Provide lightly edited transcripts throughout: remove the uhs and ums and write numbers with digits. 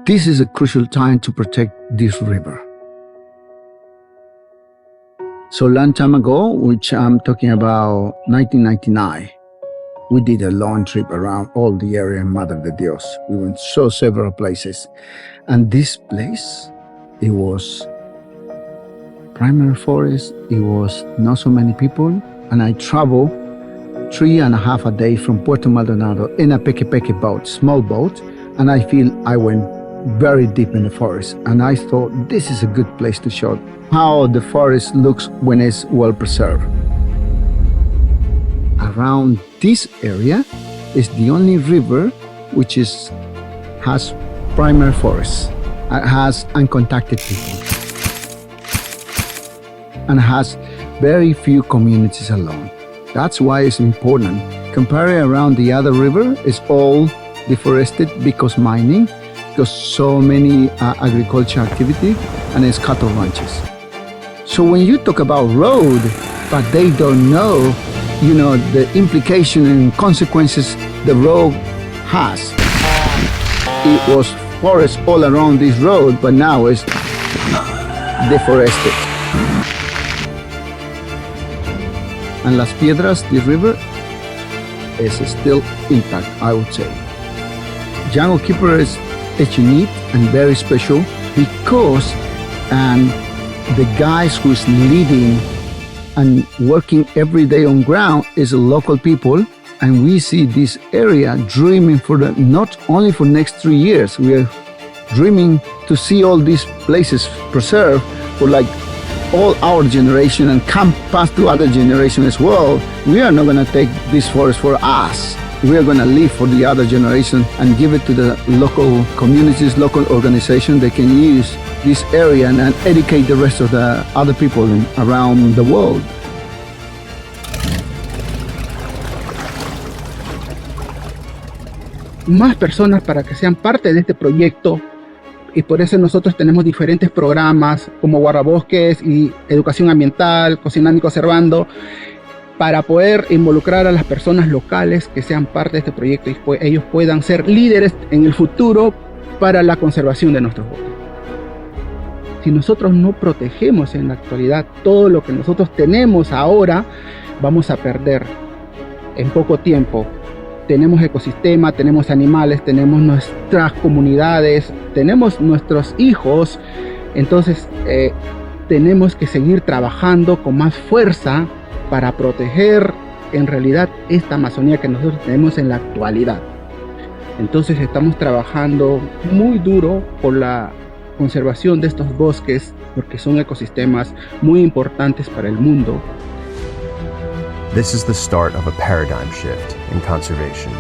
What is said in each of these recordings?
this is a crucial time to protect this river. So long time ago, which I'm talking about 1999, we did a long trip around all the area in Madre de Dios. We went several places. And this place, it was primary forest, it was not so many people. And I traveled 3.5 a day from Puerto Maldonado in a peke boat, small boat. And I feel I went very deep in the forest. And I thought this is a good place to show how the forest looks when it's well preserved. Around this area is the only river which has primary forest, has uncontacted people, and has very few communities alone. That's why it's important. Comparing around the other river, it's all deforested because mining, because so many agriculture activity, and it's cattle ranches. So when you talk about road, but they don't know, the implication and consequences the road has. It was forest all around this road, but now it's deforested. And Las Piedras, this river, is still intact, I would say. Junglekeepers is unique and very special because the guys who's leading and working every day on ground is local people, and we see this area dreaming for not only for next 3 years. We are dreaming to see all these places preserved for like all our generation and come pass to other generations as well. We are not going to take this forest for us. We are going to leave for the other generation and give it to the local communities, local organizations. They can use this area and educate the rest of the other people around the world. Más personas para que sean parte de este proyecto, y por eso nosotros tenemos diferentes programas como guardabosques y educación ambiental, cocinando y conservando, para poder involucrar a las personas locales que sean parte de este proyecto y ellos puedan ser líderes en el futuro para la conservación de nuestros bosques. Si nosotros no protegemos en la actualidad todo lo que nosotros tenemos ahora, vamos a perder en poco tiempo. Tenemos ecosistema, tenemos animales, tenemos nuestras comunidades, tenemos nuestros hijos. Entonces tenemos que seguir trabajando con más fuerza para proteger en realidad esta Amazonía que nosotros tenemos en la actualidad. Entonces estamos trabajando muy duro por la conservación de estos bosques porque son ecosistemas muy importantes para el mundo. This is the start of a paradigm shift in conservation.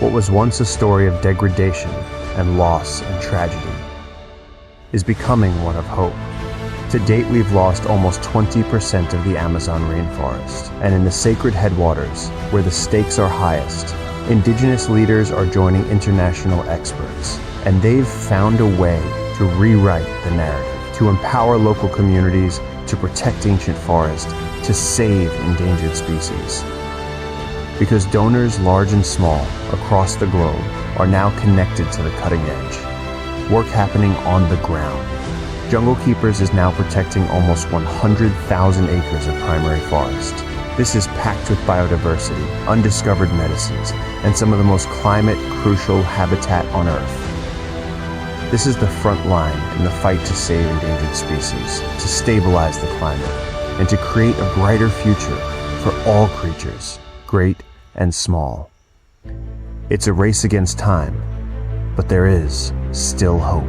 What was once a story of degradation and loss and tragedy is becoming one of hope. To date, we've lost almost 20% of the Amazon rainforest, and in the sacred headwaters, where the stakes are highest, indigenous leaders are joining international experts, and they've found a way to rewrite the narrative, to empower local communities, to protect ancient forest, to save endangered species. Because donors large and small across the globe are now connected to the cutting edge. Work happening on the ground. Junglekeepers is now protecting almost 100,000 acres of primary forest. This is packed with biodiversity, undiscovered medicines, and some of the most climate-crucial habitat on Earth. This is the front line in the fight to save endangered species, to stabilize the climate, and to create a brighter future for all creatures, great and small. It's a race against time, but there is still hope.